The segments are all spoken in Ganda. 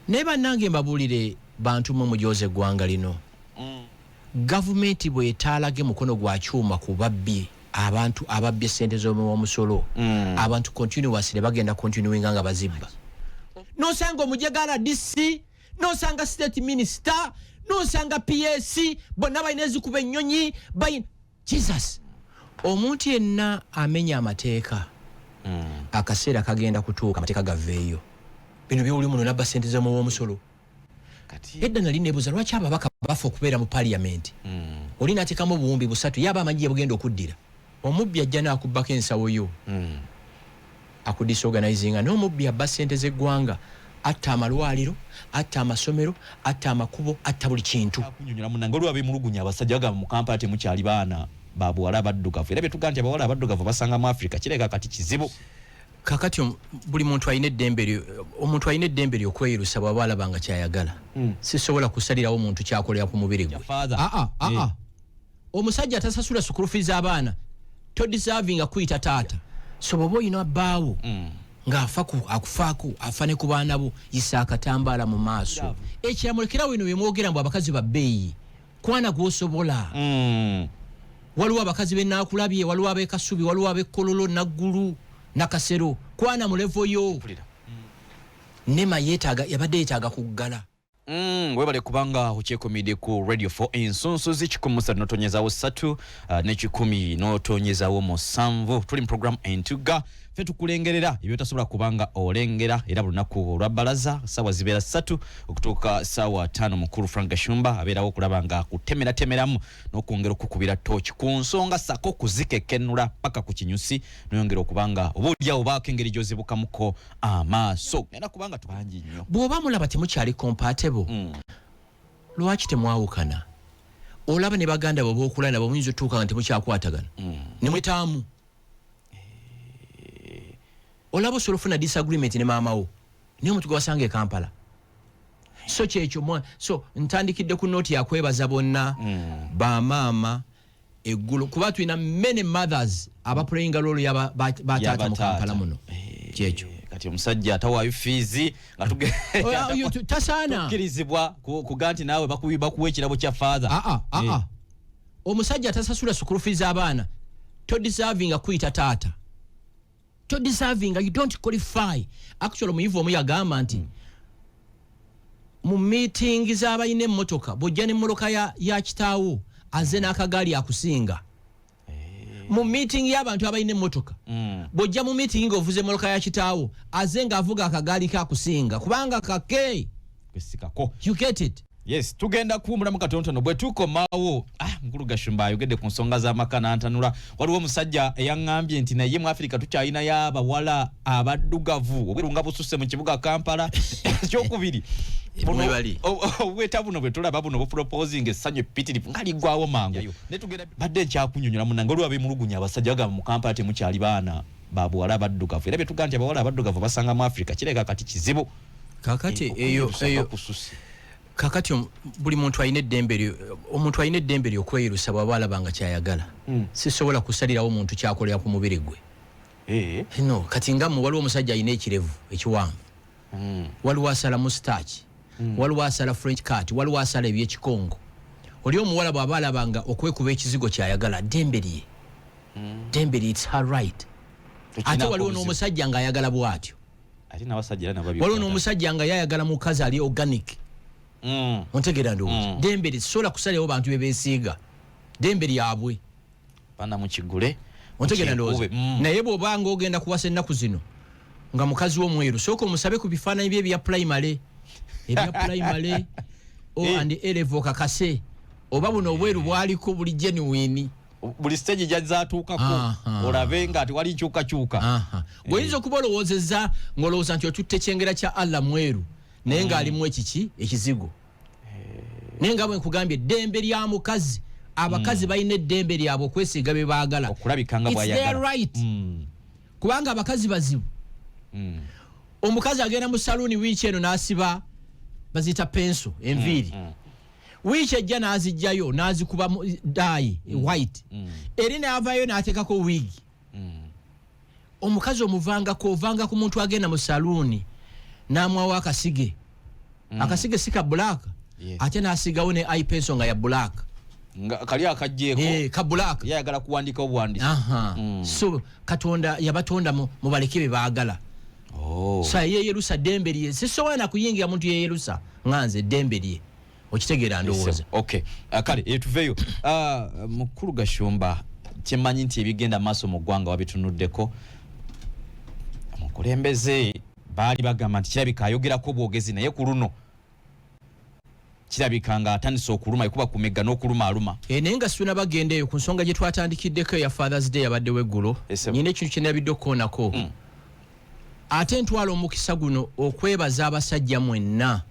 Neba nange mbabulire bantu mu mujoze gwanga lino. Government bwe etalage mukono gwa kyuma ku babbi abantu ababye sente z'omusolo. Abantu continuously bagenda continuing nga bazibba. No sanga omujegala DC, no sanga state minister, no sanga PSC, bonna bayinezi kuba ennyonyi, Jesus. Omuntu yenna amenya amateeka. Akaseera kagenda kutuuka amateeka gaveeyo. Bino by'oli muno nabba sente z'omusolo. Edda nali nebuuza lwaki ababaka bafa okubeera mu parliament. Oli n'ateekamu obuwumbi busatu yaba amanyi bugenda okuddira. Omubbi ajja n'akubbako ensawo yo. Akudisorganizing n'omubbi abba sente z'eggwanga. Atta amalwaliro, atta amasomero, atta amakubo, atta buli kintu. Akunyonyola munange olwa bemulugunya abasajja bagamba mu Kampala temukyali baana babuwala baddugavu. Era betuga nti abawala baddugavu basanga mu Africa kireka kati kizibu. Kakati buli muntu ayina eddembe ly'okweyirusa bw'aba alabanga kyayagala. Sisobola kusalirawo omuntu kyakolera ku mubiri gwe. Omusajja atasasula school fees abaana to deserving akuyita taata. So bw'oba olina abbaawo akufaako afane ku baana bo yisa akatambaala mu maaso. Ekyamulekera wino bye mwogera mbu abakazi ba bbeeyi kwana gw'osobola. Waliwo abakazi b'enaakulabye, waliwo ab'ekasubi, waliwo ab'ekkololo, naggulu, nakasero. Kwana mu levo yo. Nema yabadde yeetaaga kuggala. Webale kubanga ukyekomide ku Radio 4 ensonsozi 1 n'otonyezawo 3 ne 10 n'otonyezawo 7 tuli mu program entuga fe tukulengerera ebyo tasobola kubanga olengera era bulunaku olwa balaza sawa zibeera 3 okutuuka sawa 5 mukuru Frank Gashumba abeerawo okulabanga kutemeramu n'okwongera okukubira torch ku nsonga sako kuzikekenula paka ku kinyusi n'oyongera okubanga obuulyawo baako engeri gy'ozibukamuko amaaso era kubanga tubangi nnyo bw'oba mulaba temukyali compatible lwaki temwawukana olaba ne baganda bo b'okula nabo muyinza otuuka nga temukyakwatagana ne mwetaamu olaba osobola ofuna disagreement ne maama wo niye omuntu gwe wasanga e Kampala so kyekyo so ntandikidde ku nooti yakwebaza bonna bamaama eggulu kuba tulina many mothers abapulayinga loolo bataata mu Kampala muno kyekyo kati omusajja atawaayo fiizi nga tasaana tukirizibwa kuga nti naawe bakuwa ekirabo kya father omusajja atasasula school fees abaana to deserving akuyita taata to deserving you don't qualify. Actually muyivu omu yagamba nti mu meeting z'abayina emmotoka bw'ojja n'emmoloka ya kitaawo azze n'akagaali akusinga mu meeting y'abantu abayina emmotoka bw'ojja mu meeting ng'ovuze emmoloka ya kitaawo azze ng'avuga akagaali kakusinga kubanga kake you get it. Yes, tugenda kuwumulamu katonotono bwe tukomawo mukulu Gashumba ayogedde ku nsonga z'amaka n'antanula waliwo omusajja eyaŋŋambye nti naye mu Africa tukyalinayo abawala abaddugavu obwerunga bususse mu kibuga Kampala ekyokubiri obweta buno bwe tulaba buno buproposing essanyu epitirivu nga liggwawo mangu badde nkyakunyonyola munange olwa bemulugunya abasajja bagamba mu Kampala temukyali baana babuwala baddugavu era betuga nti abawala abaddugavu basanga mu Africa kireka kati kizibu kakati eyo kakati buli muntu ayina eddembe ly'okweyirusa bw'aba alabanga kyayagala sisobola kusalirawo omuntu kyakolera ku mubiri gwe no kati nga waliwo omusajja ayina ekirevu ekiwanvu waliwo asala mustachi waliwo asala French cut waliwo asala ebyekikongo oli omuwala bw'aba alabanga okwekuba ekizigo kyayagala ddembe lye it's her right ate waliwo n'omusajja ng'ayagala bw'atyo waliwo n'omusajja nga yayagala mukazi ali organic ontegera ndowooza ddembe lisobola kusalirawo bantu bebeesiiga ddembe lyabwe bana mu kigule ontegera ndowooza naye bw'obanga ogenda kuwasa ennaku zino nga mukazi w'omweru sooka omusabe ku bifaananyi bye ebya primary and elevo kakase oba buno obweru bwaliko buli genuine buli stage jazatuukako olabe nga ati wali nkyukakyuka bw'oyinza okuba olowoozezza ng'olowooza nti otutte ekyengera kya Allah mweru naye ng'alimu ekizigo naye nga bwe nkugambye eddembe lya mukazi abakazi balina eddembe lyabwe okwesiiga bye baagala okulabikanga bw'ayagala right kubanga abakazi bazibu omukazi agenda mu saluuni wiiki eno n'asiba baziyita penso enviiri wiiki ejja n'azijjayo n'azikuba daayi white eri n'avaayo n'ateekako wiigi omukazi ovanga ku muntu agenda mu saluuni n'amwawo akasige akasige sika black ate nasigawo ne eye pencil nga ya black kali akajjeko ka black yagala kuwandika obwandisi so katonda yabatonda mu balekebe baagala so ye Yerusa dembeliye sisowana kuyingira muntu ye Yerusa nganze dembeliye okitegeera ndowooza okay kale etuveyo mukulu Gashumba kimanyi nti ebigenda maaso mu ggwanga wabitunuddeko mukulembeze baali bagamba nti kirabika ayogerako bwogezi naye ku luno kirabika nga atandise okuluma ekuba kumega n'okuluma aluma naye nga situna bagendeeyo ku nsonga gye twatandikiddeko ya Father's Day yabaddewo eggulo nyina ekintu kyenabidde okukoonako ate ntwala omukisa guno okwebaza abasajja mwenna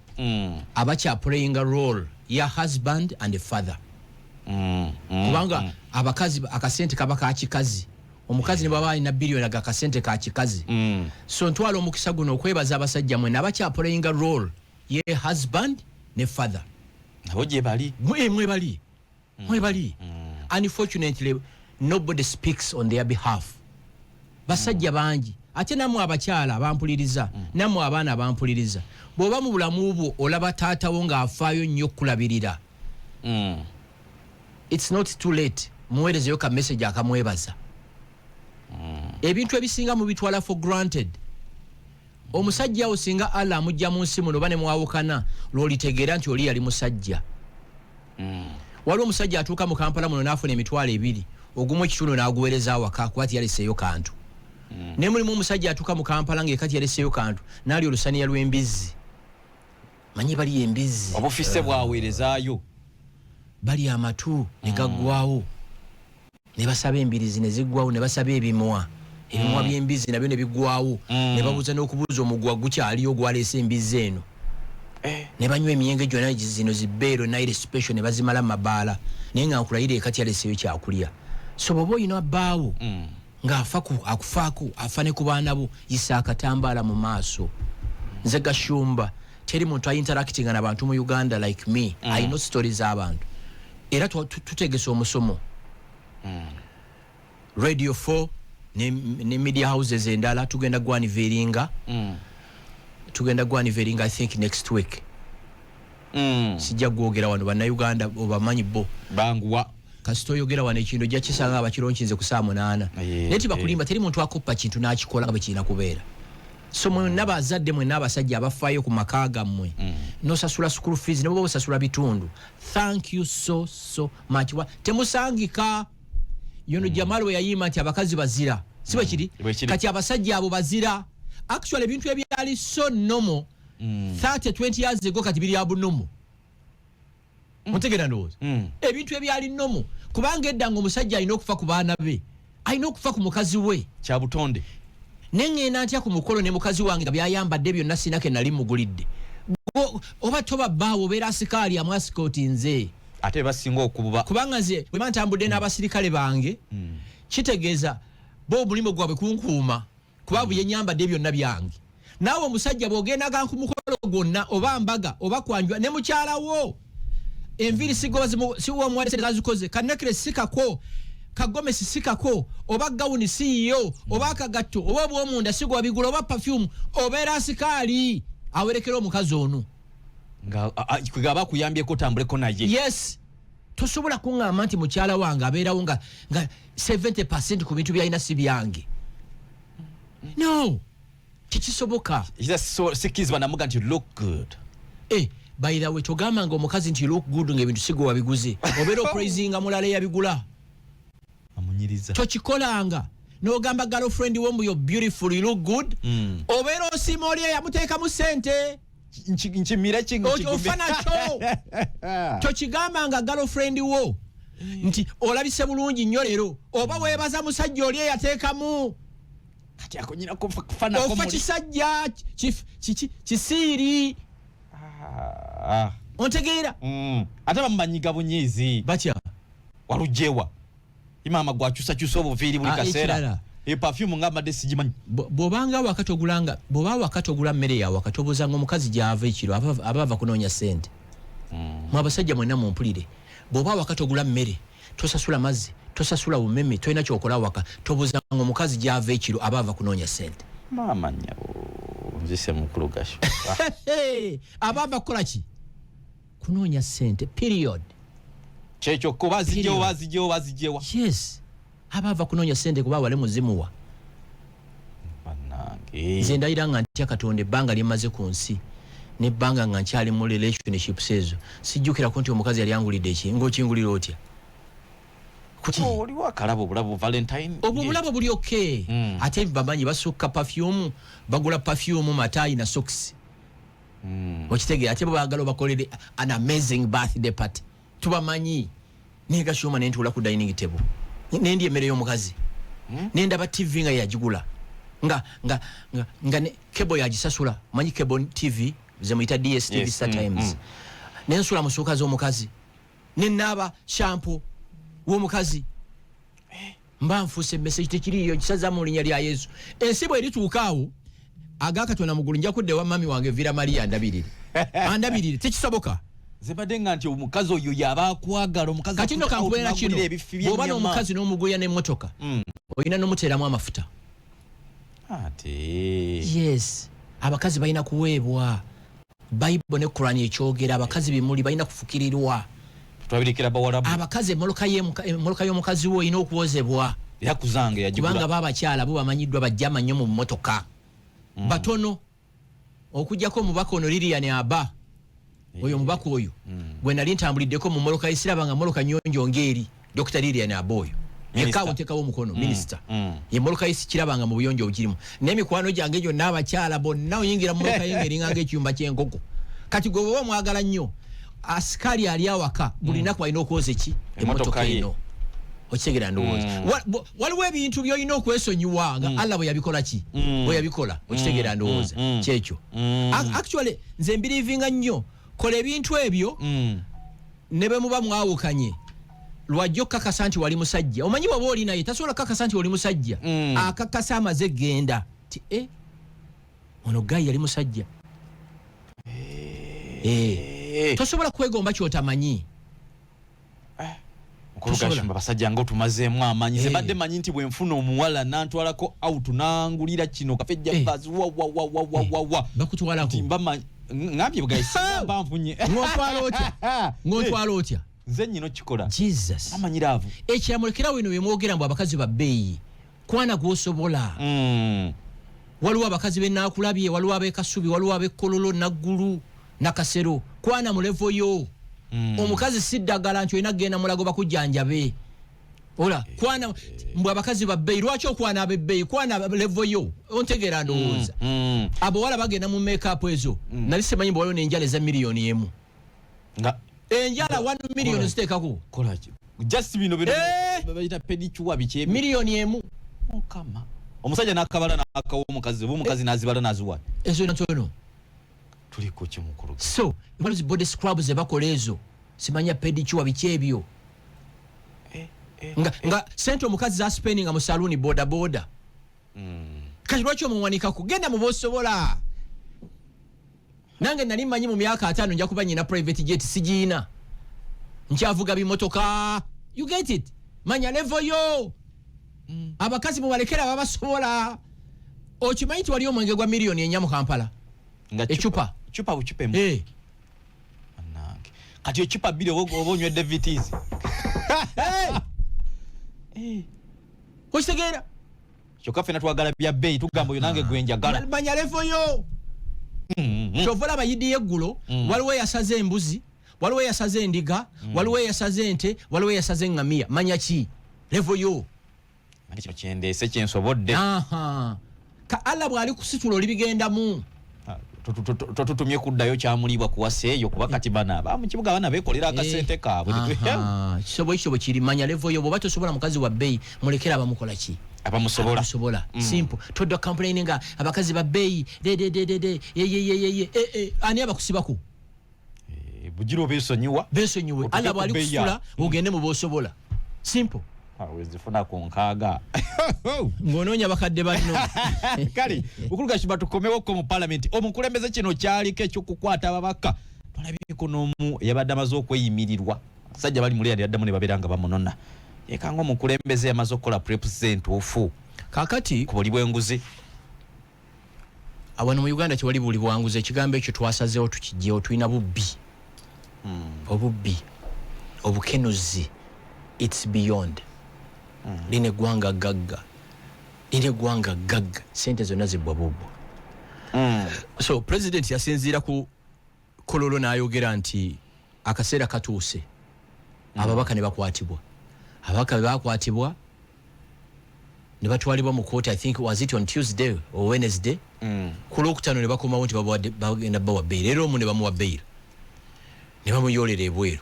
abakya playing a role ya husband and a father kubanga abakazi akasente kaba ka kikazi omukazi ne baba alina billion aga kasente ka kikazi so ntwala omukisa guno okwebaza abasajja mwenna abakya playing a role ye husband ne father nabo gye bali mwebali unfortunately nobody speaks on their behalf basajja bangi ate namwe abakyala bampuliriza namwe abaana bampuliriza bw'oba mu bulamu bwo olaba taatawo ng'afaayo nnyo kulabirira it's not too late muweerezeyo ka message akamwebaza ebintu ebisinga mu bitwala for granted omusajja wo singa Allah amujja mu nsi muno bane mwawukana lwolitegeera nti oli yali musajja waliwo omusajja atuuka mu Kampala muno n'afuna emitwalo 2 ogumu ekitundu n'aguweereza awaka kwati yaleseeyo kantu ne mulimu omusajja atuuka mu Kampala ng'ekati yaleseeyo kantu n'ali olusaniya lw'embizzi manyi bali embizzi obufise bwaweerezaayo bali amatu ne gaggwawo ne basaba embirizi ne ziggwawo ne basaba ebimwa by'embizzi nabyo ne biggwawo ne babuuza n'okubuuza omugwa gukyaliyo gwaleese embizzi eno ne banywa emiyenge gyonna zino zibbeero naire special ne bazimala mu mabaala naye nga nkulayira ekati yaleseeyo kyakulya so bw'oba olina bbaawo akufaako afa ne ku baana bo yisa akatambaala mu maaso nze Gashumba teri muntu interacting n'abantu mu Uganda like me I know stories z'abantu era tutegese omusomo Radio 4 ne media houses endala tugenda gwaniveringa I think next week sijja gwogera wano bana Uganda obamanyi bo banguwa kasito yogera wano ekindo jja kisanga abakironkinze ku saa 8 neti bakulimba teri muntu akoppa kintu n'akikola nga bwe kirina kubeera so mwenna bazadde mwenna abasajja abafaayo ku maka gammwe nosasula school fees ne bwe osasula bitundu thank you so much temusangika yono Jamal we yayima nti abakazi bazira sibe kiri kati abasajja abo bazira actually ebintu ebyali so normal 20 years ago kati biri abunomo mutegera ndowooza ebintu ebyali normal kubanga eddango omusajja alina okufa ku baana be alina okufa ku mukazi we kya butonde nengenda ntya ku mukolo ne mukazi wange nga byayambadde byonna sinake nali mugulidde oba toba bbaawo obeera asikaali amwasikoti nze ate basinga okububa kubanga nze bwe ntambudde n'abasirikale bange kitegeeza bo omulimu gwabwe kunkuuma kuba bwe yenyambadde byonna byange naawe omusajja bw'ogendaga ku mukolo gwonna oba mbaga oba kwanjwa ne mukyalawo enviiri siwa omuwale zikoze kanekere sikako kagomesi sikako oba gawuni siiyo oba akagatto oba bw'omunda sigo wabigula oba perfume obeera asikaali awerekera omukazi ono nga bakuyambyeko tambuleko naye yes tosobola kuŋŋamba nti mukyala wange abeerawo nga 70% ku bintu byalina si byange no tekisoboka sikizibwa namuga nti look good by the way togamba nga omukazi nti look good ng'ebintu sigo wabiguze obeera opraisinga mulala eyabigula amunyiriza tokikolanga n'ogamba girlfriend wo mbu you're beautiful you look good obeera osiima oli eyamuteekamu ssente nchimira ofana kyo tokigamba nga girlfriend wo nti olabise bulungi nnyo leero oba weebaza musajja oli eyateekamu kati akonyina kufana ofa kisajja kisiiri ontegeera ate bamubanyiga bunyiizi batya walujewa imama gwakyusakyusa obuviiri buli kaseera perfume nga amadde sigimanyi bw'obanga wakati ogula mmere yawe wakati obuuzanga omukazi gy'ava ekiro abaava kunoonya ssente mwe abasajja mwenna mumpulire bw'oba wakati ogula mmere tosasula mazzi tosasula bumeme tolina kyokola waka tobuuzanga omukazi gy'ava ekiro abaava kunoonya ssente mamanya nzise mukulu gasho ababa kola ki kunoonya sente period checho ko bazijewa yes abava kunoonya sente kuba wale muzimuwa banange nze ndayira nga ntya Katonda ebbanga lyemaze ku nsi nebbanga nga nkyali mu relationship sezo sijjukira ko nti omukazi yali angulidde eki ng'okingulira otya kuti oli wakalabo bulabo Valentine obulabo buli okay ate bamanyi basukka perfume bagula perfume matayi na socks okitege ate baagala bakolere an amazing birthday party tubamanyi nega shoma nentula ku dining table nendi emere y'omukazi nenda ba TV nga yagigula nga ne kebo yagisasula manyi kebo TV ze muita DSTV Startimes nensula musuka zo mukazi nenaba shampoo w'omukazi mba nfuse message tekiriyo kisaza mu linnya lya Yesu ensibo erituukaawo agakatonda mugulu nja kudde wa mami wange Vira Maria andabirire tekisoboka zebadde nga nti omukazi oyo yaba akwagala omukazi kati no kankwera kino bw'oba n'omukazi n'omugoya n'emmotoka oyina n'omuteeramu amafuta ate yes abakazi balina kuweebwa Bible ne Quran ekyogera abakazi bimuli balina kufukirirwa twabirikira bawalabu abakazi moloka y'omukazi wo ina okuwozebwa yakuzange yagigula kubanga babakyala bo bamanyiddwa bajjama nnyo mu mmotoka batono okujjako omubaka ono Lilian Aba oyo omubaka oyo bwe nali ntambuliddeko mu moloka isiraba nga moloka nnyonjo ngeri Dr. Lilian Aba oyo yekaawo ntekawo omukono minisita ye moloka isi kirabanga mu buyonjo obukirimu n'emikwano gyange gyonna abakyala bonna oyingira mu moloka y'engeri nga ekiyumba ky'enkoko kati gwe bwe mwagala nnyo askari ali awaka bulina kwa ino okuwoza ki emmotoka ino okigera ndowooza waliwo ebintu by'olina okwesonyiwa nga Allah bwe yabikola ki bwe yabikola okitegeera ndowooza kyekyo actually nze mbirivinga nnyo kola ebintu ebyo ne bwe muba mwawukanye lwajjo kakasa nti wali musajja omanyi bw'oba oli naye tasobola kakasa nti oli musajja akakasa amaze genda ti ono gayi yali musajja tosobola kwegomba kyotamanyi mukulugashimba basajja nga otumazeemu amanyi zebadde manyi nti bwe nfuna omuwala nantwalako out nangulira kino kafejja bazi wa bakutwalako ngambye bwagayisimba nfunye ng'otwala otya nze nnyino kikola Jesus amanyiraavu ekyamulekerawo eno bemwogera mbu abakazi babbeeyi kwana gwosobola waliwo abakazi benaakulabye waliwo ab'ekasubi waliwo ab'ekkololo naggulu nakasero kwana mu levo yo omukazi siddagala nti olina kgenda mulago bakujjanjabe ola kwana mbwe abakazi babbeeyi lwaki okwana ab'ebbeeyi kwana levo yo ontegeera ndowooza abawala bagenda mu make-up ezo nali simanyi mbwe waliwo n'enjala eza miliyoni emu enjala 1 million ziteekako kolaki just bino bayita pedicure biki miliyoni emu mukama omusajja n'akabala n'akawa omukazi omukazi n'azibala n'aziwa ezo ntono tuliko kimukulu so waliwo body scrubs ebakola ezo simanya pedicure biki ebyo nga sente omukazi za spending mu saluni boda boda kati lwaki omuwanikako genda mu bosobola nange nali manyi mu myaka 5 nja kuba nyina private jet sigiina nkyavuga bimotoka you get it manya level yo abakazi mubalekera babasobola okimanyi wali omwenge gwa miliyoni enya mu Kampala echupa buchupemu anange kati echupa bile obonywedde vitizi okitegeera kyokka ffenna twagala bya bbeeyi tugamba oyo nange gwenjagala manya level yo kyovola abayidi y'eggulo waliwo eyasaze embuzi waliwo eyasaze endiga waliwo eyasaze ente waliwo eyasaze eŋŋamiya manya ki levo yo mani kino kyendeese kyensobodde ka Allah bw'ali kusitula olibigendamu totutumye kuddayo kyamulibwa kuwasa eyo kuba kati bana mu kibuga bana beekolera akasente kaabwe kisobo kiri manya levo yo bw'oba tosobola mukazi wa bbeeyi mulekera abamukola ki abamusobola simple todda complaining nga abakazi babbeeyi ani abakusibako bujiro besonyiwe Allah bw'ali kusitula ogende mu bosobola simple wezifuna ku nkaaga ng'onoonya bakadde banno kale Mukulugashimba tukomewoko mu parliament omukulembeze kino kyaliko ekyokukwata ababaka twalabyeko n'omu yabadde amaze okweyimirirwa abasajja bali mu leero yaddamu ne babeera nga bamunona yekanga omukulembeze yamaze okukola represent ofu kakati ku buli bw'enguzi Abantu mu Uganda tewali buli bwanguze ekigambo ekyo twasazeewo tukijjeewo tulina bubbi. Obubbi. Obukenuzi. It's beyond. Line gwanga gagga. Sente zonna zibbwa bubbo. So president yasinziira ku kololo n'ayogera nti akaseera katuuse. Ababaka ne bakwatibwa. Ababaka bakwatibwa ne batwalibwa mu court. I think was it on Tuesday or Wednesday. Ku Lwokutaano ne bakomawo nti bagenda bawa bail. Leero mu ne bamuwa bail. Ne bamuyolera ebweru.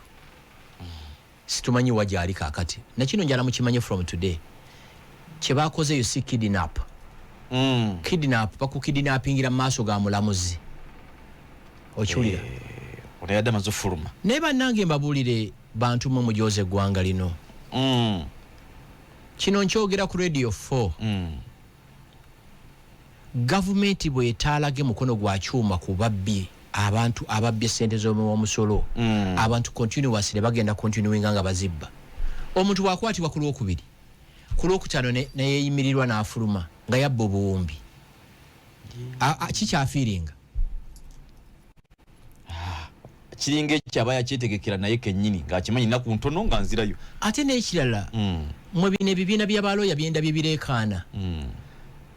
Situmanyi wajali kakati. Na kino njala mukimanye from today. Kye bakoze you see kidnap. Kidnap bakukidnappingira maaso ga mulamuzi. Okiwulira. Oleyadde mazufuluma. Ne bannange mbabuulire bantu mu mujoze eggwanga lino. Kino nkyogera ku Radio 4. Gavumenti bw'etaalage mukono gwa kyuma ku babbi abantu ababbye ssente z'omusolo. Abantu continuous ne bagenda continuing nga bazibba. Omuntu bw'akwatibwa ku Lwokubiri. Ku Lwokutaano ne yeeyimirirwa n'afuluma nga yabba obuwumbi. Kikyafiiringa. Kiringa ekyaba yakyetegekera naye kennyini ng'akimanyi nnaku ntono nga nzirayo. Ate n'ekirala mwe bino ebibiina by'abalooya byenda bye bireekaana.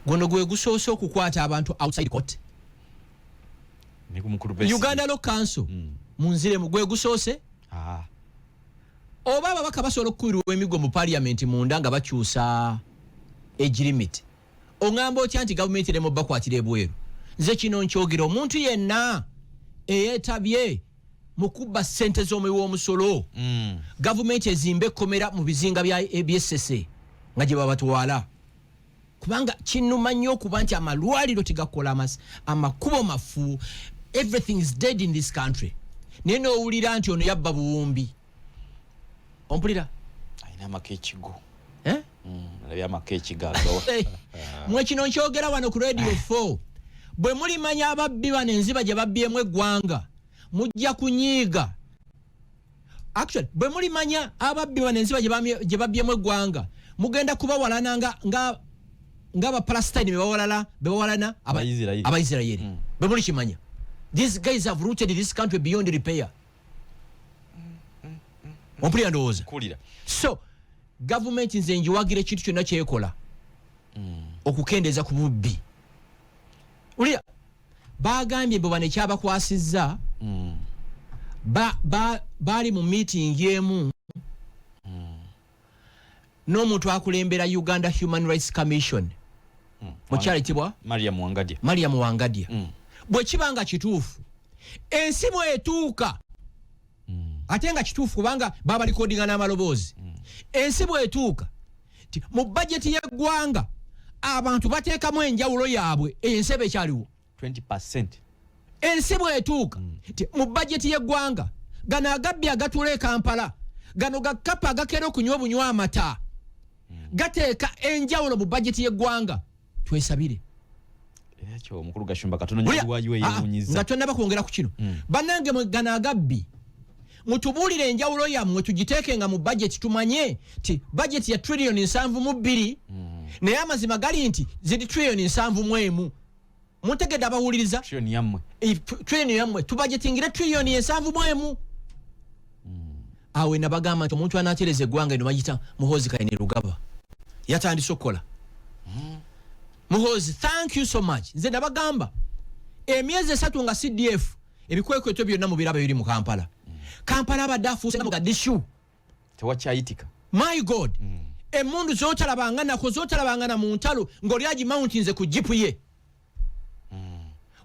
Guno gwe gusoose okukwata abantu outside court. Uganda Law Council munziremu gwe gusoose. Oba ababaka basobola okukwirwa emigo mu parliament munda nga bakyusa age limit. Ongamba otya nti gavumenti erema bakwatira ebweru. Nze kino nkyogera omuntu yenna eyeetabye mu kubba ssente z'omusolo. Gavumenti ezimbe ekkomera mu bizinga bya ABSS nga gye babatwala. Kubanga kinuma nnyo okuba nti amalwaliro tegakola amakubo mafu. Everything is dead in this country. Naye n'owulira nti ono yabba buwumbi. Ompulira? Ayina amakeekigo. Alabye amakeekigo. Mwe kino nkyogera wano ku Radio 4. Bwe mulimanya ababbi bano enziba gye babbyemu eggwanga mujja kunyiiga. Actually bwe mulimanya ababbi bano enziba gye babbyemu eggwanga mugenda kubawalana nga Abapalestine bewawalana Abaisiraeli. Bwe mulikimanya. These guys have rooted this country beyond repair. Ompulira ndowooza. So government nze njiwagira ekintu kyonna kyekola okukendeeza ku bubbi. Ulira bagambye bwe bano ekyabakwasizza baali mu meeting emu n'omuntu akulembera Uganda Human Rights Commission mukyalitibwa Mariam Wangadya. Bwe kibanga kituufu ensi bw'etuuka ate nga kituufu kubanga baba likodinga n'amaloboozi. Ensi bw'etuuka mu budget y'eggwanga abantu bateekamu enjawulo yaabwe ensi eba ekyaliwo 20%. Ensi bw'etuuka mu budget y'eggwanga gano agabbi agatula e Kampala gano gakapa agakera okunywa obunywa amata gateeka enjawulo mu budget y'eggwanga. Twesabire. Ekyo omukulu Gashumba katono nyiwayiwe yemunyiza. Nga tonna bakwongera ku kino. Bannange gano agabbi mutubuulire enjawulo yammwe tugiteekenga mu budget tumanye ti budget ya trillion 7.2 naye amazima gali nti ziri trillion 7.1. Muntegedde abawuliriza trillion yammwe tubudgetingire trillion 7.1. Awe nabagamba nti omuntu anaatereza eggwanga eno bagita Muhoozi Kainerugaba yatandise okukola. Muhoozi, thank you so much. Nze nabagamba emyezi 3 nga CDF ebikwekweto byonna mu biraba biri mu Kampala. Kampala abadde afuuse nga Mogadishu. Tewakyayitika. My God. Emundu z'otalabanga nako z'otalabanga na mu ntalo ng'oli agimawuntinze ku jipu ye.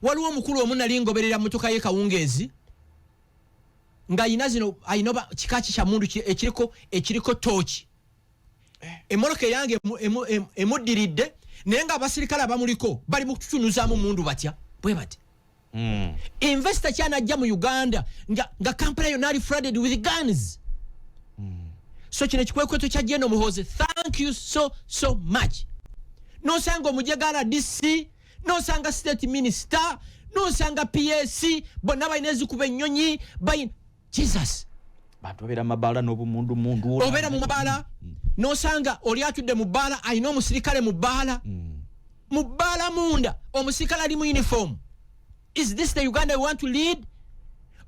Waliwo omukulu omu nali ngoberera mmotoka ye Kawungeezi nga ayina kikaki kya mundu ekiriko tooki. Emmoloka yange emuddiridde naye nga abasirikale abamuliko bali mu kututunuzaamu mundu batya bwe bati. Investor kyanajja mu Uganda nga Kampala yonna ali flooded with guns. So kino ekikwekweto kya Jeno Muhoozi, thank you so much. Nosanga omujegala DC, nosanga state minister, nosanga PSC, bonna balina ezikuba ennyonyi Jesus. Bantu obeera mabaala n'obumundu mundu. Obeera mu mabaala nosanga oli atudde mu bbaala ayina omusirikale mu bbaala. Mubala munda omusikala ali mu uniform. Is this the Uganda we want to lead?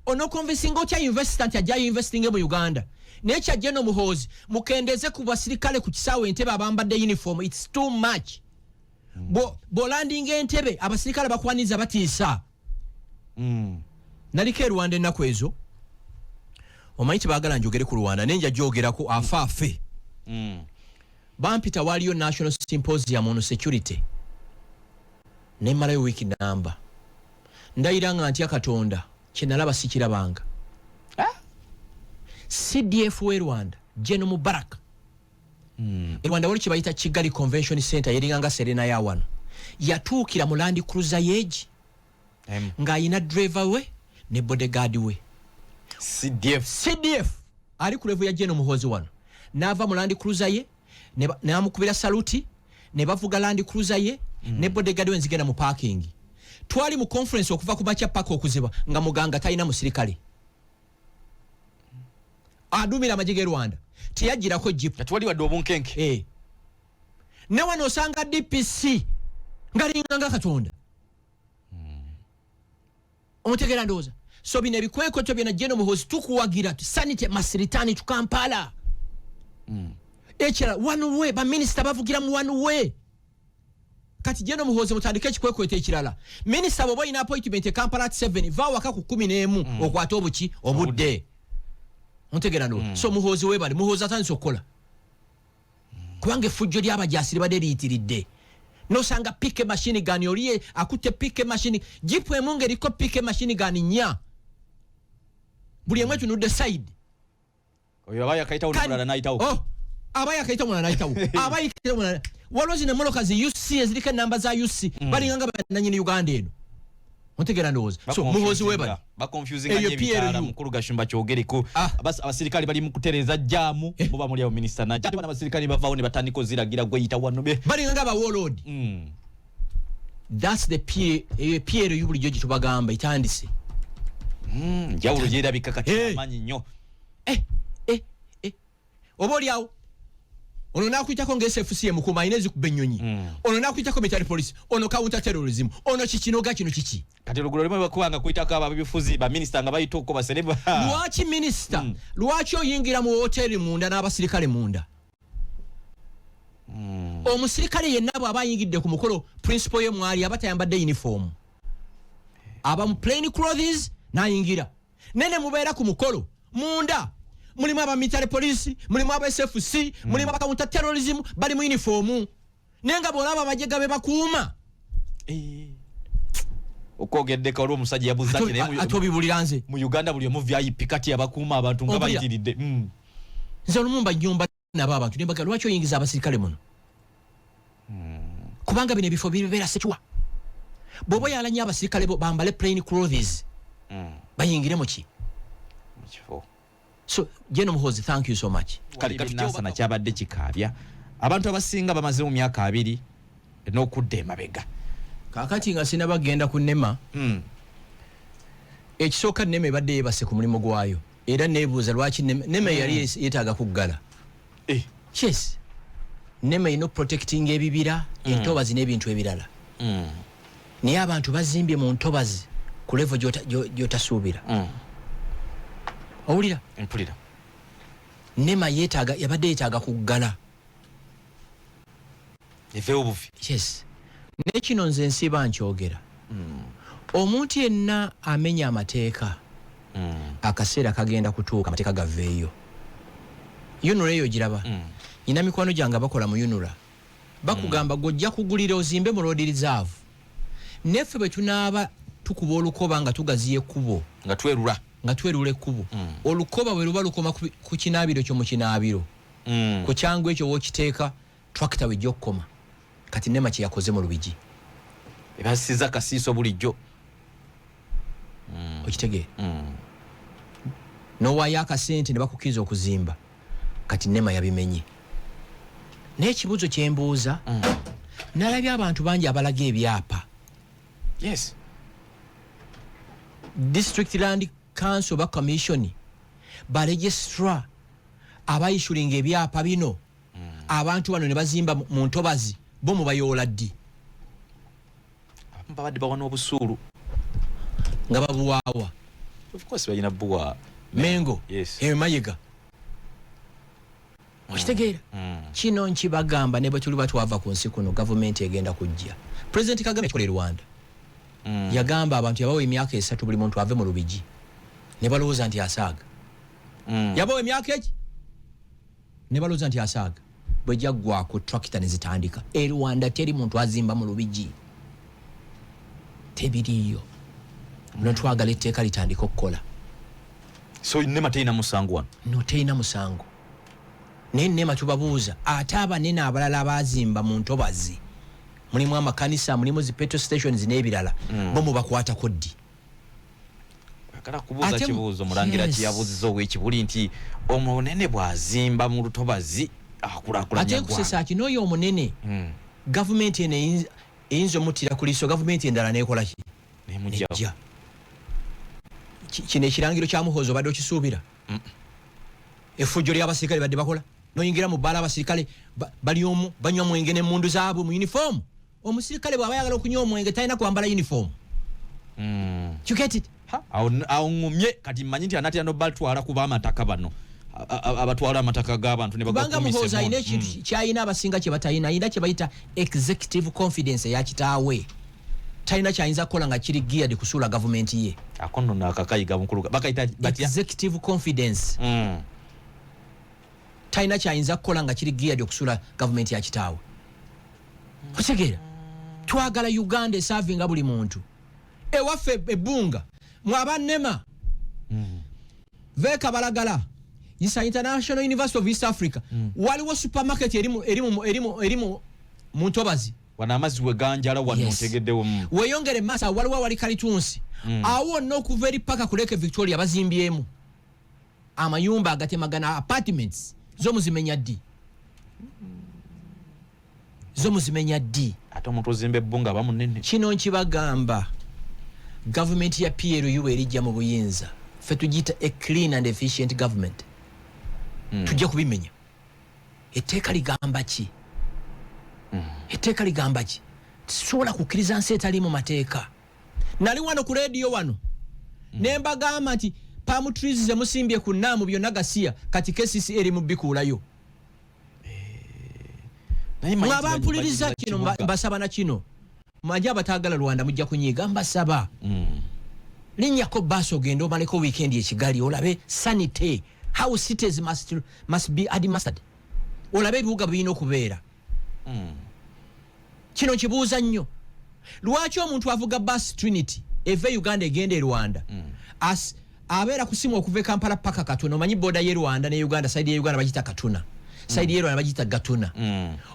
Ono convincing ocha investant ajja investing mu Uganda. Necha Jeno Muhozi mukendeze ku basirikale ku kisawe Entebbe abambadde uniform. It's too much. Bo landing Entebbe abasirikale bakwaniza batiisa. Nalike Rwanda ennaku ezo. Omanyi baagala njogere ku Rwanda nenja jogera ku afaafe. Bampita waliyo National Symposium on Security. Nemalayo wiki namba. Ndayiranga antya Katonda kyenalaba sikirabanga. CDF we Rwanda General Mubarak. Rwanda wali kibayita Kigali Convention Center yeringanga Serena ya wano. Yatuukira mu Land Cruiser yeji. Nga ina driver we ne bodyguard we. CDF ali ku level ya General Muhozi wano. Nava mu Land Cruiser ye ne amukubira saluti ne bavuga Land Cruiser ye ne bodyguard we nzigenda mu parking. Twali mu conference okuva ku bacha park okuziba nga muganga talina musirikale. Adumira amajege Rwanda tiyagirako jeep atwali wadde obunkenke ne wano osanga DPC ngalinga Katonda omutegera ndoza so bine bikweko to byena General Muhozi tukuwagira sanite masiritani tu Kampala echera one way ba minister bavugira mu one way kati General Muhozi mutandike ekikweko ekirala minister bobo ina appointment e Kampala at 7 va waka ku 11 okwata obuki obudde Ontegera ndo. So Muhozi webali Muhozi atanso kola. Kubange fujjo ly'abajasiri bade liyitiridde. No sanga pike machine gun yoliye akute pike machine jipu emunge liko pike machine gun nya. Buli emwe tunudde side. Oyo abaya kaita ulula na itawo. Oh. Abaya kaita mulana itawo. Abaya kaita mulana. Walozi ne molokazi UC ezilike namba za UC. Bali nganga bananyini Uganda eno. Ontegera ndoza. So Muhozi webali ba confusing anye bitala mukuru gashumba kyogereko abasirikali bali mukutereza jamu muba muli abo minister na jati bana abasirikali bavaawo ne batandiko ziragira gweyita wano be bali nganga ba warlord. That's the Pierre yubuli joji tubagamba itandise. Jawulo jeda bikakati amanyi nnyo. Oboli awo ono nakwitako ng'SFC mukuma inezi kubenyonyi ono nakwitako military police ono counter terrorism ono kikinoga kino kiki kati lugulo limwe bakubanga kwitako ababifuzi ba minister nga bayitoko basereba lwaki minister lwaki oyingira mu hotel munda n'abasirikale munda omusirikale yenna bw'abayingidde ku mukolo principal ye mwali abatayambadde uniform aba mu plain clothes nayingira nene mubeera ku mukolo munda mulimu aba military police mulimu aba SFC mulimu aba counter terrorism bali mu uniform nenga bolaba abajega be bakuuma okogedde ka olwo omusajja yabuza kire atobibuliranze mu Uganda buli omu VIP kati abakuuma abantu nga bayitiridde nze olumumba nyumba nabo abantu nembaga lwaki oyingiza abasirikale muno kubanga bino ebifo bibeera sekiwa bobo yalanya abasirikale bambale plain clothes bayingire mu ki kifo. So General Muhozi, thank you so much. Kali nasa na kyabadde kikabya abantu abasinga bamaze mu myaka 2 n'okudde mabega kakati nga sina bagenda ku Nema ekisooka Nema ebadde yebase ku mulimo gwayo era nebuuza lwaki Nema yali yetaaga kuggala yes Nema ino protecting ebibira entobazi n'ebintu ebirala naye abantu bazimbye mu ntobazi ku level gyotasuubira owulira empulira Nema yabadde yetaaga kuggala efe obufi yes nekino nze nsiba nkyogera omuntu yenna amenya amateeka akaseera kagenda kutuuka amateeka gaveeyo yunura eyo giraba ina mikwano gyange bakola mu yunura bakugamba gojja kugulira ozimbe mu road reserve neffe bwe tunaaba tukuba olukoba nga tugaziye ekkubo nga twerula ekkubo olukoba bwe luba lukoma ku kinaabiro kyo mu kinaabiro ku kyangu ekyo wokiteeka tractor wejja okukoma kati Nema kye yakoze mu lubigi ebasiza kasiiso bulijjo okitegeera nowaayo akasente ne bakukkiriza okuzimba kati Nema yabimenye n'ekibuuzo kye mbuuza nalabye abantu bangi abalaga ebyapa yes District Land Council ba Commission ba registra abayishulinga ebyapa bino abantu bano ne bazimba mu ntobazi bo mu bayola ddi babadde bawana obusuulu nga babuwaawa of course balina buwa mengo yes mayiga okitegeera kino nkibagamba ne bwe tuli batwava ku nsi kuno gavumenti egenda kujja President Kagame ekikola Rwanda yagamba abantu yabawo emyaka 3 buli muntu ave mu lubigi ne balowooza nti asaaga yabawo emyaka eki ne balowooza nti asaaga bwe jaggwako tractor ne zitandika Rwanda teri muntu azimba mu lubigi tebiriyo no twagala etteeka litandika okukola so nema teina musango wano no teina musango nema tubabuuza ate abanene abalala abazimba mu ntobazi mulimu amakanisa mulimu zi petrol stations n'ebirala bo mubakwata koddi akala kubuuza kibuuzo mulangira kiyabuuziza ow'ekibuli nti omunene bwazimba mu lutobazi akulakulanya ate kusesa kino oyo omunene gavumenti ene eyinza omutira ku liiso gavumenti endala nekola ki nejja kino ekirangiro kya Muhoozi obadde okisuubira effujjo ly'abasirikale badde bakola noyingira mu bbaala abasirikale bali omu banywa mwenge n'emmundu zaabwe mu uniform omusirikale bw'aba ayagala okunywa omwenge talina kwambala uniform you get it awo ngumye kati mmanyi nti anatera nobatwala kuba amataka bano abatwala amataka g'abantu ne bagakumise kubanga Muhoozi ayina ekintu kyayina abasinga kye batayina ayina kye bayita executive confidence eya kitaawe talina kyayinza kukola nga kiri geared kusuula gavumenti ye akono nakakayiga mukuluga bakayita batya executive confidence talina kyayinza kukola nga kiri geared okusuula gavumenti ya kitaawe otegeera twagala Uganda esavinga buli muntu ewaffe ebbunga mwabannema veka balagala Yisa International University of East Africa waliwo supermarket erimu mu ntobazi wana amazzi we ganjala wano ntegeddewo weyongere masa waliwo wali Kalitunsi awo no kuva eri paka kuleke Victoria bazimbyemu amayumba agatemagana apartments zo muzimenya ddi ate omuntu ozimba ebbunga bamunene kino nkibagamba gavumenti ya PLU erijja mu buyinza ffe tugiyita a clean and efficient government tujja kubimenya etteeka ligamba ki etteeka ligamba ki tisobola kukkiriza nsi etali mu mateeka nali wano ku radio wano ne mbagamba nti palm trees ze musimbye ku Naamu byonna gasiya kati KCC eri mu bikuulayo mwabampuliriza kino mbasaba na kino mwaje abatagala Rwanda mujja kunyiga mbasaba linnyako basi ogenda omaleko weekend ekigali olabe sanity how cities must be administered olabe ebibuga birina okubeera kino kibuuza nnyo lwaki omuntu avuga bus Trinity eve Uganda egenda Rwanda abeera kusimu okuva e Kampala paka Katuna omanyi boda ye Rwanda ne Uganda side ye Uganda bagita Katuna side ye Rwanda bagita Gatuna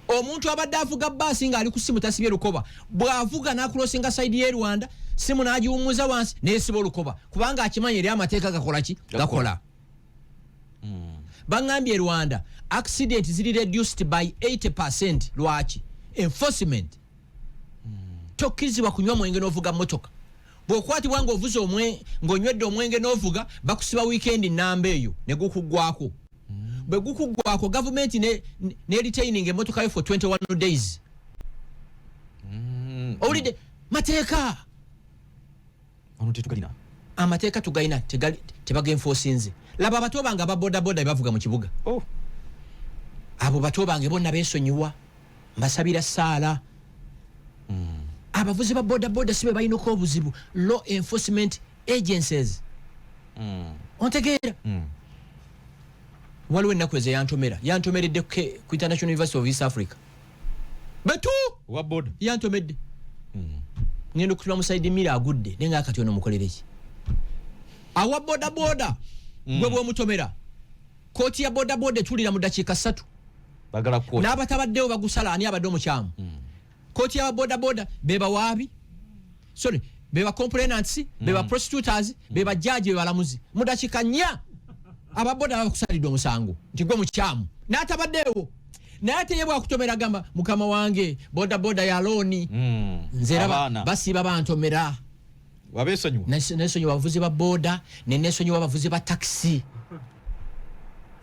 omuntu abadde avuga basi nga ali kusimu tasibye lukoba bwavuga nakulosinga side ye Rwanda simu nagiwumuza wansi nesiba lukoba kubanga akimanyi eri amateeka gakola ki gakola bangambye Rwanda accident ziri reduced by 80% lwaki enforcement tokkizibwa kunywa mwenge n'ovuga motoka bw'okwatibwa ng'ovuze ng'onywedde omwenge n'ovuga bakusiba weekend namba eyo ne gukugwako bwe gukugwako gavumenti ne retaining emotoka yo for 21 days owulidde mateeka amateeka tugalina tebagenfosinze laba abato bange ababodaboda bebavuga mu kibuga abo bato bange bonna beesonyiwa mbasabira ssaala abavuzi ba bodaboda sibe balinako obuzibu law enforcement agencies ontegeera waliwo ennaku ezo yantomeredde ku International University of East Africa betu waboda yantomedde ngenda okutula mu side mira agudde nenga akati ono mukolereki awa bodaboda gwe bw'omutomera kooti ya bodaboda etulira mu dakiika 3 bagala kooti n'abatabaddewo bagusala ani abadde omukyamu kooti ya bodaboda beba waabi sorry beba complainants beba prostitutes beba judge beba lamuzi mu dakiika 4 ababoda bakusalidde omusango nti gwe mukyamu n'atabaddewo naye ate ye bwakutomera gamba mukama wange bodaboda ya looni nze raba basiba bantomera wabeesonyiwa nesonyiwa abavuzi ba boda nesonyiwa abavuzi ba taxi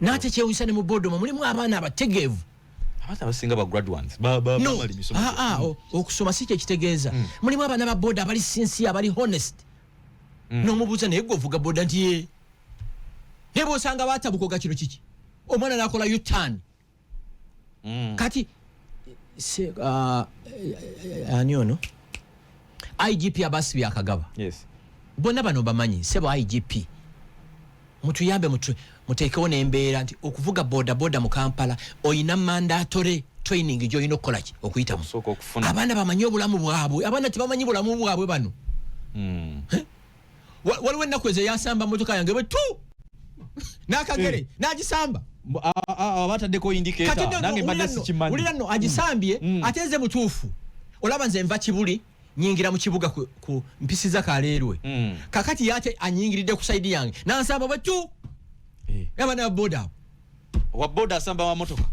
n'ate kyewunyisa ne mu boda mulimu abaana abategeevu abata basinga ba graduates no okusoma si kye kitegeeza mulimu abana ba boda abali sincere abali honest n'omubuuza naye gwe ovuga boda nti ye ne bw'osanga batabukoga kino kiki omwana n'akola U-turn kati ani ono IGP abasi byakagaba bonna bano bamanyi sebo IGP mutuyambe muteekewo n'embeera nti okuvuga boda mu Kampala oyina mandatory training gy'olina okukola ki okuyitamu abaana bamanyi obulamu bwabwe abaana tebamanyi bulamu bwabwe bano waliwo ennaku ezo yasamba motoka yange bwe tu n'akagere n'agisamba abataddeko indicator nange mbadde sikimanyi ulira no agisambye ateze mutuufu olaba nze nva Kibuli nyingira mu kibuga ku mpisiza Kaleerwe kakati yate anyingiridde ku side yange nansamba bwe tu abana boda wa boda asamba wa motoka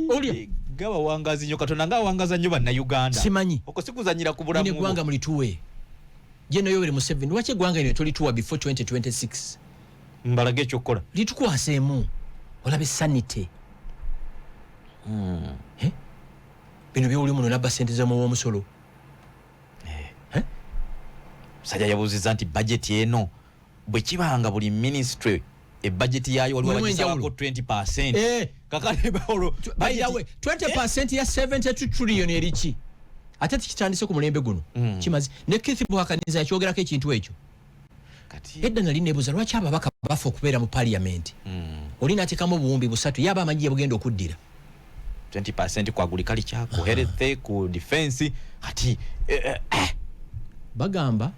Olya gaba wangazi nyo Katonda nga wangaza nyo banna Uganda simanyi okusikuzanyira ku bulamu ne gwanga mulituwe jeno Yoweri Museveni wache gwanga ine tolituwa before 2026 mbalage ekyokukola litukwaseemu olabe sanity bino byoli muno nabba sente za mu omusolo sajja yabuuziza nti budget eno bwe kibanga buli ministry budget yayo waliwo bagisabako 20% kakale bawolo bayawe 20% ya 72 trillion erichi ate tikitandise ku mulembe guno kimazi ne Keith Buhakaniza yakyogerako ekintu ekyo kati edda nali nebuza lwaki ababaka bafa okubeera mu parliament olina atekamu obuwumbi busatu yaba amanyi bugenda okuddira 20% kwa gulikali kyako health ku defense ati bagamba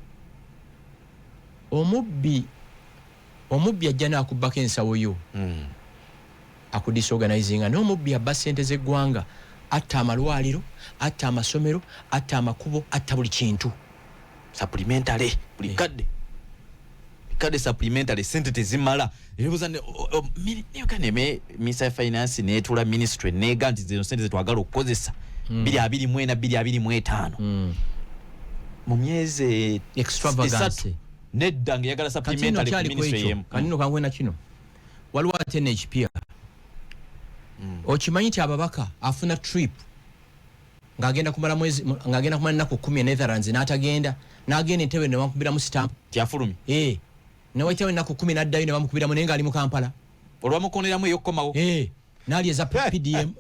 omubbi ajjana akubaka ensawo yo akudisorganizing n'omubbi abba sente z'eggwanga atta amalwaliro atta amasomero atta amakubo atta buli kintu supplementary buli kadde supplementary sente tezimala ebibuza ne Minister of Finance netula ministry nega nti zino sente zetwagala okukozesa 224 mu myezi extravagance nedda ngeyagala supplementary ku ministry yemu kanino kangwena kino waliwo ate n'ekipya okimanyi nti ababaka afuna trip ng'agenda kumala ennaku 10 Netherlands n'atagenda n'agenda Entebbe ne bamukubiramu stamp tyafulumi newaitawo ennaku 10 n'addayo ne bamukubiramu naye ng'ali mu Kampala olwamukoneramu ey'okukomawo n'ali eza PDM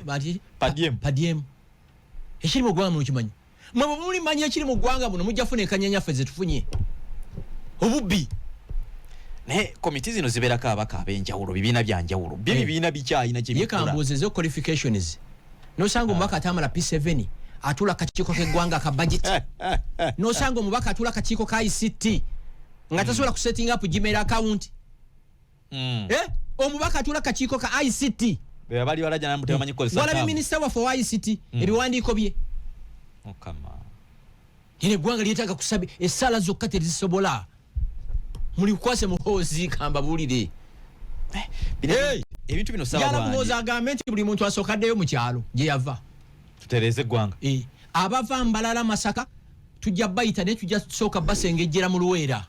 ekiri mu ggwanga muno kimanyi mwe bwe mulimanyi ekiri mu ggwanga muno mujja funa enkanyanyaffe ze tufunye obubbi naye komiti zino zibeerako abaka ab'enjawulo bibiina byanjawulo bibiina bikyayina yekambuuzezo qualifications nosanga omubaka atamala P7 atula kakiiko k'eggwanga ka budget nosanga omubaka atula kakiiko ka ICT nga tasobola ku setting up Gmail account omubaka atula kakiiko ka ICT bali walaja na mutema manyi kozesa wala minister wa ICT ebiwandiiko bye okama ine gwanga liyetaka kusabi esala zokka tezisobola muli kwase muhozi kamba bulire ebintu bino sawa yala muhoza agamente buli muntu asokaddeyo mu kyalo gye yava tutereze gwanga abava Mbalala Masaka tujja bayita ne tujja soka basengejjera mu Luweera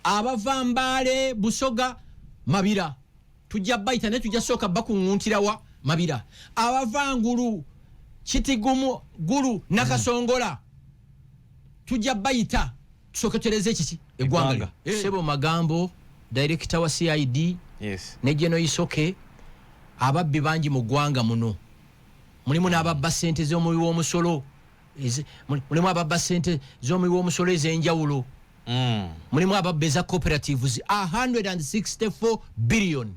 abava Mbale Busoga Mabira tujja bayita ne tujja soka bakunguntirawa Mabira abava Ngulu Kitigumu Gulu Nakasongola tujja bayita tusoketereze kiki eggwanga sebo magambo director wa CID ne Jeno Isoke ababbi bangi mu ggwanga muno mulimu n'ababba sente z'omuwi w'omusolo mulimu ababba sente z'omuwi w'omusolo ez'enjawulo mulimu ababba eza cooperatives 164 billion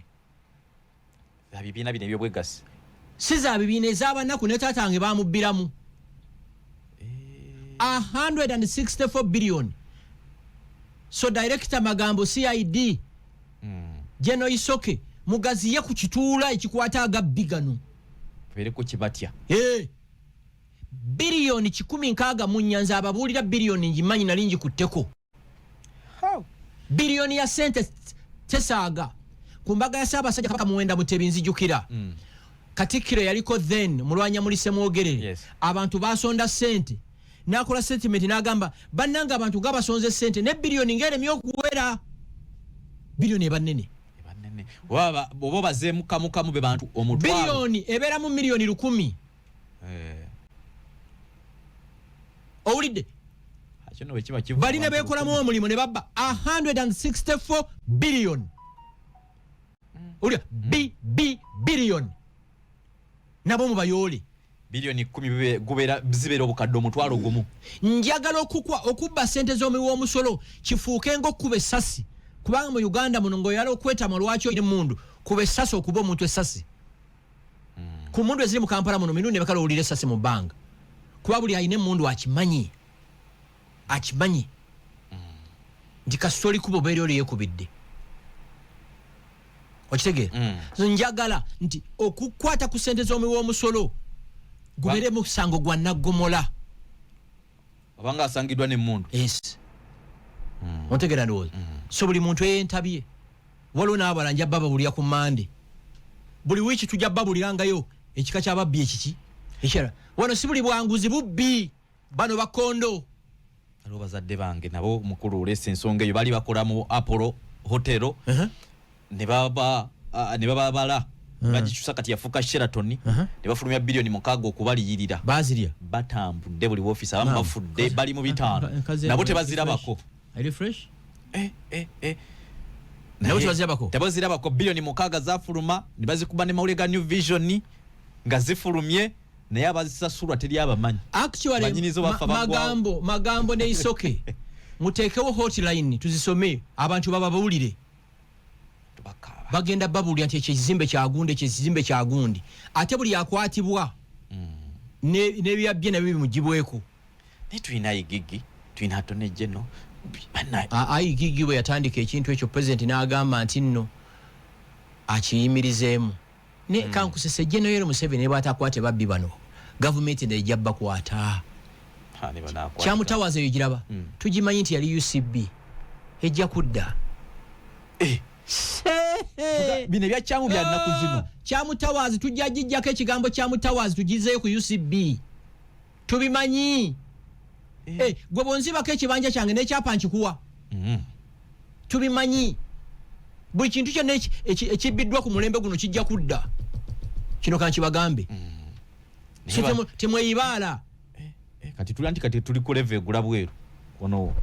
abibiina bino ebyobwegassi si za bibiina ez'abanaku ne taatange bamubbiramu 164 billion so director magambo CID Jeno Isoke mugaziye ku kituula ekikwata agabbi gano bere ku kibatya billion 16 mu nyanza ababuulira billion njimanyi nalingi kutteko billion ya sente tesaaga ku mbaga ya Ssaabasajja Kabaka Muwenda Mutebi nzijukira Katikkiro yaliko then mulwanya mulise mwogerere abantu basonda sente nakola statement n'agamba bannanga abantu gabasonze sente ne billion ngere myokuwera billion ebanene Bobo bazemu kamu be bantu omutwalo. Bilioni ebera mu milioni 10. Owulidde? Kino bwe kiba kivu. Balina beekolamu omulimu ne babba 164 billion. Owulira billion. Nabo mubayole. Bilioni 10 gubeera zibera obukadde omutwalo gumu. Njagala okubba sente z'omuwi w'omusolo kifuuke ng'okkuba essasi. Kubanga mu Uganda muno ng'oyala okwetama lwaki oyina emmundu kuba essasi okuba omuntu essasi. Ku mmundu eziri mu Kampala muno mirundi bakala owulira essasi mu bbanga. Kuba buli alina emmundu akimanyi. Nti kasita oli kuba obeera oli yeekubidde. Okitegeera? Njagala nti okukwata ku ssente z'omuwi w'omusolo gubeere mu musango gwa naggomola. Obanga asangiddwa n'emmundu. Yes. Ontegeera ndowooza. So buli muntu eyentabye. Waliwo n'abalala nja babulira ku Mande. Buli wiiki tujja babulirangayo ekika ky'ababbi ekiki. Ekirala. Wano si buli bwanguzi bubbi. Bano bakondo. Alo bazadde bange nabo mukulu olesa ensonga eyo bali bakola mu Apollo Hotel. Ne baba bagikyusa kati yafuuka Sheraton. Ne bafulumya bilioni 6 okubaliyirira. Bazirya. Batambudde buli woofiisi abamu bafudde bali mu bitaano. Nabo tebazirabako. Are fresh? Nabo tebazirabako bilioni 6 zafuluma ne bazikuba ne mawulire ga New Vision nga zifulumye naye abazisasulwa teri abamanyi. Actually magambo ne isoke. Muteekewo hotline tuzisome abantu babawulire. Bagenda babulya nti ekizimbe kya gundi. Ate buli akwatibwa n'ebyabye nabyo bimugibweko. Ne tulina igigi, tulina tonejje no. Igigi bwe yatandika ekintu ekyo president n'agamba nti nno akiyimirizeemu. Ne kankusese General Museveni bw'atakwate babbi bano. Government n'ejja bakwata. Kyamutawaza eyo giraba. Tugimanyi nti yali UCB. Ejja kudda. Bino ebyakyamu bya nnaku zino. Kyamutawazi tujja gijjako ekigambo kyamutawazi tugizeeyo ku UCB. Tubimanyi. Gwe bonzibako ekibanja kyange n'ekyapa nkikuwa. Tubimanyi. Buli kintu kyonna ekibbiddwa ku mulembe guno kijja kudda. Kino kankibagambe. Temweyibaala. Kati tuli ku level egula bweru. Ono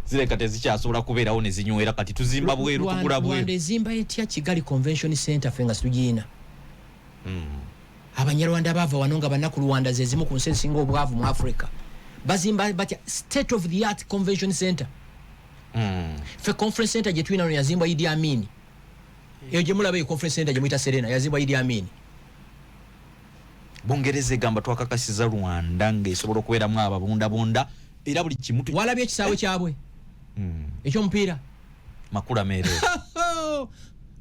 zile kati zikyasobola kubeerawo ne zinywera kati tuzimba bweru tugula bweru. Rwanda ezimba etya Kigali Convention Center fenga tugiina. Abanyarwanda bava wano nga bannaku Rwanda zezimu ku nsi ezisinga obwavu mu Africa. Bazimba batya state of the art convention center. Fe conference center gye tulina yazimba Idi Amin. Eyo gye mulaba conference center gye muyita Serena yazimba Idi Amin. Bungereza egamba twakakasiza Rwanda ng'esobola okubeeramu ababundabunda era buli kimu walabye ekisaawe kyabwe eky'omupiira makula mere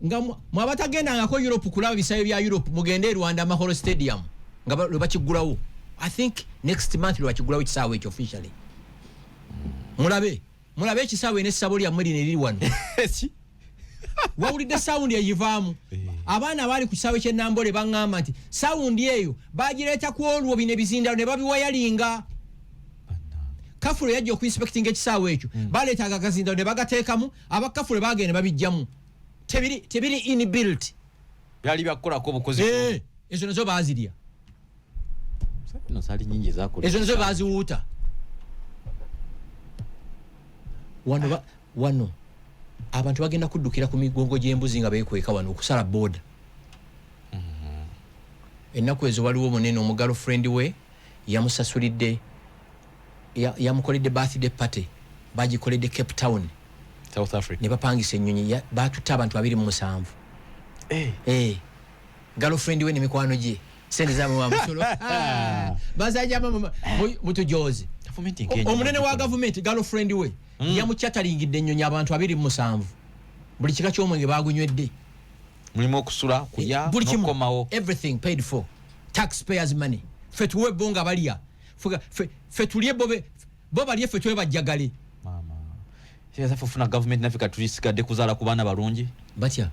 nga mwabatagendangako Europe kulaba bisaawe bya Europe mugende Rwanda Mahoro Stadium nga bakigulawo. I think next month bakigulawo ekisaawe ekyo officially. Mulabe ekisaawe n'essabo lyammwe lino eriri wano. Wawulidde sound eyivaamu. Abaana abali ku kisaawe ky'Ennambole baŋŋamba nti sound eyo bagireeta ku olwo bino ebizindalo ne babiwayalinga. Kafule yajja okuinspecting ekisaawe ekyo. Baleetaga akazindalo ne bagateekamu abakafule bagenda babijjamu. Tebiri inbuilt. Byali byakukolako obukozi. Ezo nazo baazirya. No sali nyingi zakola. Ezo nazo baaziwuuta. Wano abantu bagenda kuddukira ku migongo gy'embuzi nga beekweka wano okusala boda. Ennaku ezo waliwo omunene omugalo friend we yamusasulidde yamukoledde birthday party bagikoledde Cape Town South Africa ne bapangisa ennyonyi batutta abantu 27. Girlfriend we ne mikwano gye sente za mu musolo bazaja mutujoze omunene wa government girlfriend we yamuchatalingidde ennyonyi abantu 27 buli kika ky'omwenge bagunywedde mulimo okusula kulya n'okukomawo everything paid for taxpayers money fetuwe bonga balya fetulye bo balye fetwe bajjagale mama kyeza fufuna government nafika tulisigadde kuzaala ku baana balungi batya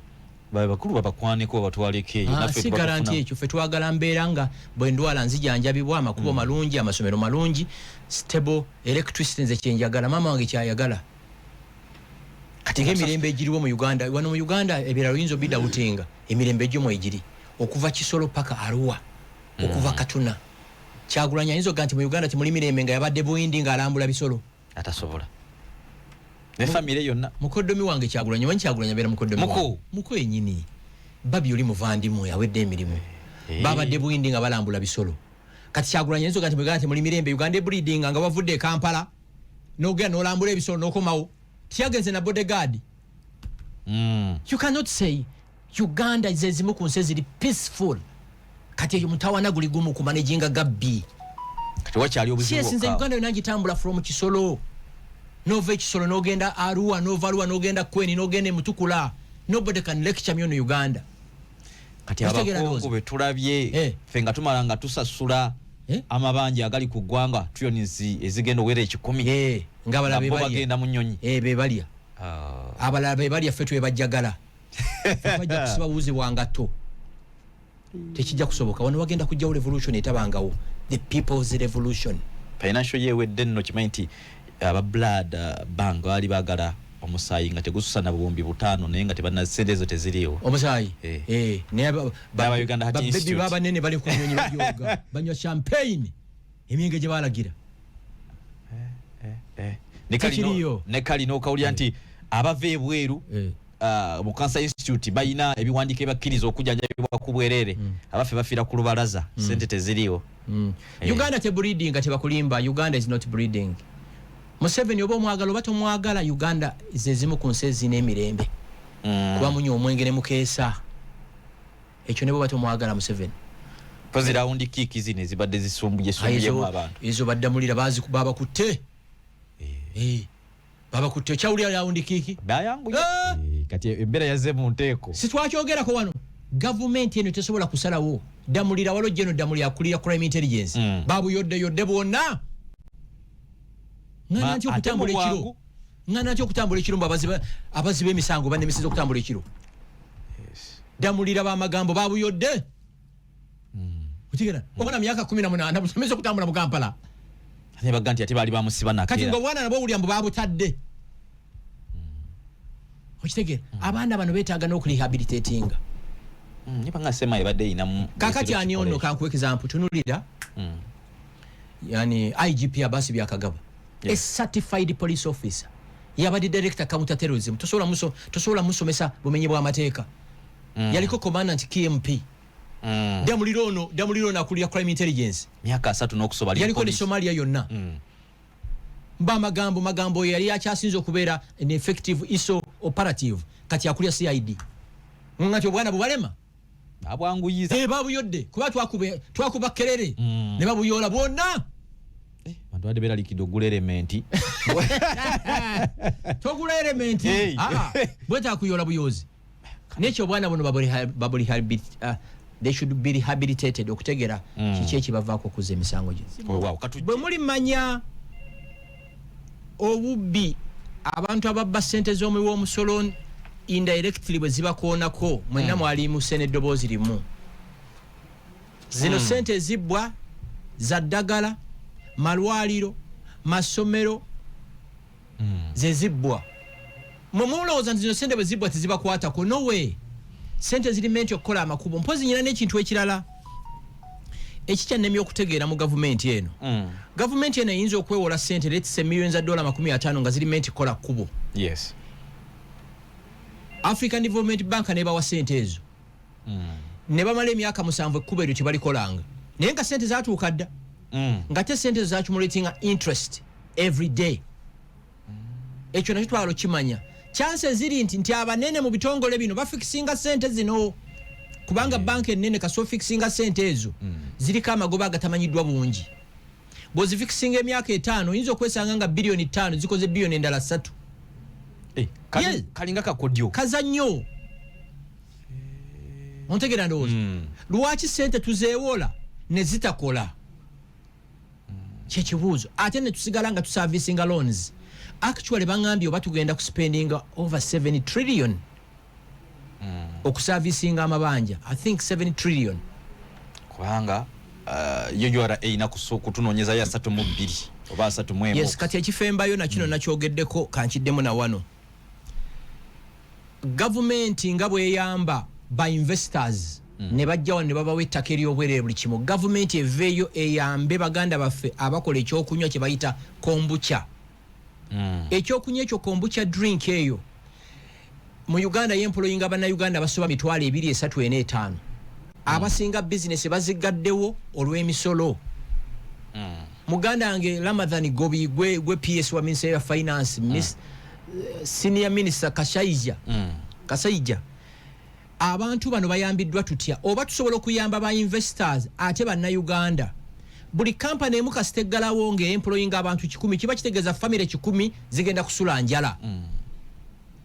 bakulu babakwaneko batwaleko eyo naffe si garanti ekyo ffe twagala mbeera nga bwe ndwala nzijanjabibwa amakubo malungi amasomero malungi stable electricity nze kyenjagala maama wange kyayagala kati emirembe egiriwo mu Uganda wano mu Uganda ebiralo yinzo bida utinga emirembe egyomo egiri okuva Kisolo paka Arua okuva Katuna Kyagulanyi yinzo ganti mu Uganda timuli mirembe nga yabadde buindi nga alambula bisolo atasobola ne family yonna mukoddomi wange Kyagulanyi wanyi Kyagulanyi abera mukoddomi muko enyini babi oli muvandimu yawedde emirimu babadde buindi nga balambula bisolo kati Kyagulanyi yinzo ganti mu Uganda timuli mirembe Uganda breeding nga bavudde Kampala n'ogenda n'olambula ebisolo n'okomawo tiyagenze na bodyguard. You cannot say Uganda is ezimu ku nsi ziri peaceful kati eyo mutawana guli gumu ku managing gabbi kati wakyali obuzibu yes nze Uganda yonangi tambula from Kisolo nova Kisolo n'ogenda Arua nova Arua n'ogenda Kweni n'ogenda Mutukula nobody can lecture me on Uganda kati abakongo betulabye fenga tumalanga tusasula amabanja agali ku ggwanga tuyonizi ezigenda were 10 ngabala bagenda mu nnyonyi bebalya abala bebalya fetu ebajjagala bajja kusiba buzi wangato tekijja kusoboka wano wagenda kujja revolution etabangawo the people's revolution financial year wedde nno kimanti aba blood bank bali bagala omusayi nga tegususana bumbi butano naye nga tebana sendezo teziriwo omusayi ne baba Uganda Heart Institute baba nene bali ku nyonyi bajoga banywa champagne emyenge gye balagira nekalino kawulya nti abave bweru mu Cancer Institute bayina ebiwandike bakkiriza okujjanjabibwa ku bwerere abafe bafira ku lubalaza sente teziriwo Uganda te breeding tebakulimba Uganda is not breeding Museveni obo mwagalo bato mwagala Uganda zezimu ku nsi n'emirembe kuba munyo omwenge ne mukeesa ekyo nebo bato mwagala Museveni pozi raundi kiki zine zibadde zisumbuje mu abantu izo baddamulira bazi kubaba kutte baba kutte chawulya raundi kiki bayangu kati embera yaze mu nteeko sitwakyogera ko wano government eno tesobola kusalawo damulira walo jeno damulira akulira crime intelligence babu yodde bonna ngana ntyo kutambula ekiro ngana ntyo kutambula ekiro abazibe emisango bane misizo kutambula ekiro damulira ba magambo babu yodde utigera okona myaka 18 busomeza kutambula mu Kampala ne baganti ati bali bamusiba nakera kati ngo bwana nabo ulyambo babu tadde okitegera abana bano betaaga no rehabilitating niba ngasema ebadde ina kakati ani ono kankuwe example tunulira yani IGP abasi byakagaba a certified police officer yabadi director counter terrorism tosola musomesa bumenyi bwa mateeka yaliko commandant KMP damuliro akulira crime intelligence myaka 3 n'okusobali yaliko ne Somalia yonna mba magambo yali akyasinze okubeera an effective ISO operative kati akulya CID ngati obwana bubalema abwanguyiza babu yodde kuba twakuba kerere ne babuyola bonna bantu bade bera likidogula element togula element bweta kuyola buyozi nekyo bwana bono babuli they should be rehabilitated okutegera kikyeki bavaako kuza emisango gye bwe muli manya obubi abantu ababba sente z'omuwi w'omusolo indirectly bwe zibakoonako mwenna mwali mu sene eddoboozi limu zino sente zibbwa za ddagala malwaliro masomero ze zibbwa mulowooza nti zino sente bwe zibbwa tezibakwatako no way sente ziri menti okukola amakubo mpozi nyina n'ekintu ekirala ekikyannemye okutegeera mu gavumenti eno gavumenti eno eyinza okwewola sente let's millions of dollars 50 nga ziri menti kola kubo yes African Development Bank nebawa sente ezo ne bamala emyaka 7 ekkubo eryo tebalikolanga naye nga sente zatuuka dda nga te sente ezo zaccumulating interest every day ekyo nakyo twalo kimanya chances ziri nti abanene mu bitongole bino bafixinga sente zino kubanga bank enene kaso fixinga sente ezo zirika amagoba agatamanyiddwa bungi bozi fixinga emyaka 5 yinzo kwesanga nga bilioni 5 zikoze bilioni endala 3 kalinga kakodyo kazanyo ontegera ndozo lwaki sente tuzeewola ne zitakola kyekibuuzo ate ne tusigala nga tuservicing loans actually bangambye oba tugenda ku spending over 7 trillion okuservicing amabanja I think 7 trillion kubanga yoyora eina kutunonyeza ya 3.2 oba 3.1 yes kati ekifembayo na kino nakyogeddeko kankiddemu na wano government nga bweyamba by investors ne bajja wano ne babawa ettaka ery'obwereere buli kimu government eveeyo eyambe baganda baffe abakola ekyokunywa kye bayita kombucha ekyokunywa ekyo kombucha drink eyo mu Uganda y'employinga bannayuganda basoba 235 abasinga business bazigaddewo olw'emisolo muganda yange Ramadhan Gobi gwe PS wa Ministry of Finance Senior Minister Kasaija abantu bano bayambiddwa tutya oba tusobola okuyamba ba investors ate bannayuganda buli company emu kasiteggalawo ng'employinga abantu 100 kiba kitegeeza family 100 zigenda kusula njala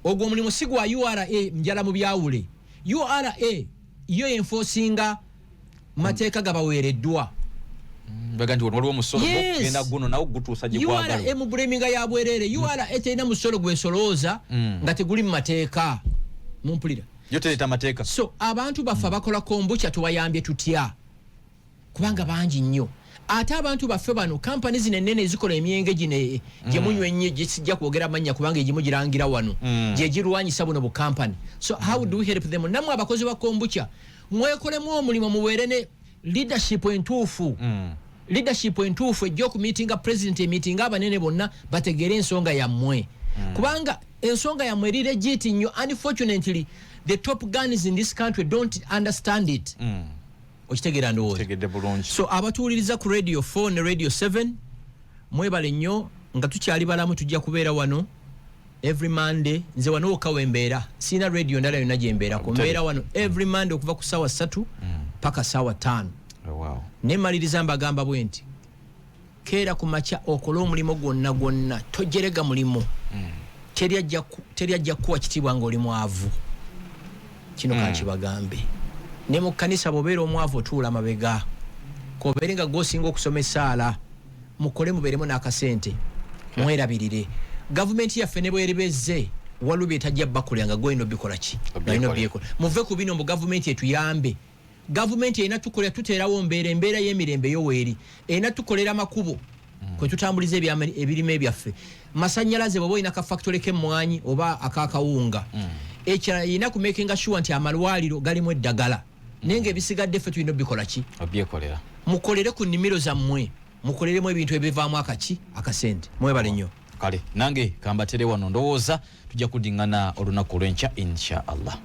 ogwo omulimu si gwa URA njala mu byawule URA yo enforcinga mateeka gabaweereddwa bagandi waliwo musolo genda guno nawo gutuusa gigwagala URA mu buleminga ya bwerere URA etena musolo gwesolooza nga teguli mu mateeka mumpulira yotereta mateeka so abantu baffe bakola kombucha tuwayambye tutya kubanga bangi nnyo ate abantu baffe bano companies ennene ezikola emyenge gine gye munywa ennyo gye sijja kwogera mannya kubanga egimu girangira wano gye girwanyisa buno bu company so how do we help them namwe abakozi ba kombucha mwekolemu omulimu muweere ne leadership entuufu leadership entuufu ejja okumiitinga president emiitinga abanene bonna bategeere ensonga yammwe kubanga ensonga yammwe eri legit nnyo unfortunately the top guns in this country don't understand it okitegeera ndowooza so abatuuliriza ku radio 4 ne radio 7 mwebale nnyo nga tukyali balamu tujja kubeera wano every Monday nze wano okawembeera sina radio ndala yonna gye mbeerako mbeera wano every Monday okuva ku ssaawa 3 paka ssaawa 5 nemaliriza mbagamba bwe nti keera ku makya okola omulimu gwonna tojerega mulimu teri ajja kuwa kitiibwa ng'oli mwavu kino kankibagambe ne mu kkanisa bw'obeera omwavu otuula mabega kobeere nga gwosinga okusoma essaala mukole mubeeremu n'akasente mwerabirire gavumenti yaffe ne bweribezze waliwo byetajja bakolera nga gweno bikola ki muve ku bino mu gavumenti etuyambe gavumenti erina tukolera tuteerawo embeera y'emirembe yoweeri erina tukolera makubo kwe tutambuliza ebirime byaffe masannyalaze bw'oba olina kafactory k'emmwanyi oba akakawunga ekirala erina kumekinga sure nti amalwaliro galimu eddagala naye ng'ebisigadde ffe tulina bikola ki obyekolera mukolere ku nnimiro zammwe mukoleremu ebintu ebivaamu akasente mwebale nnyo kale nange kambatere wano ndowooza tujja kuddingana olunaku olw'enkya insha Allah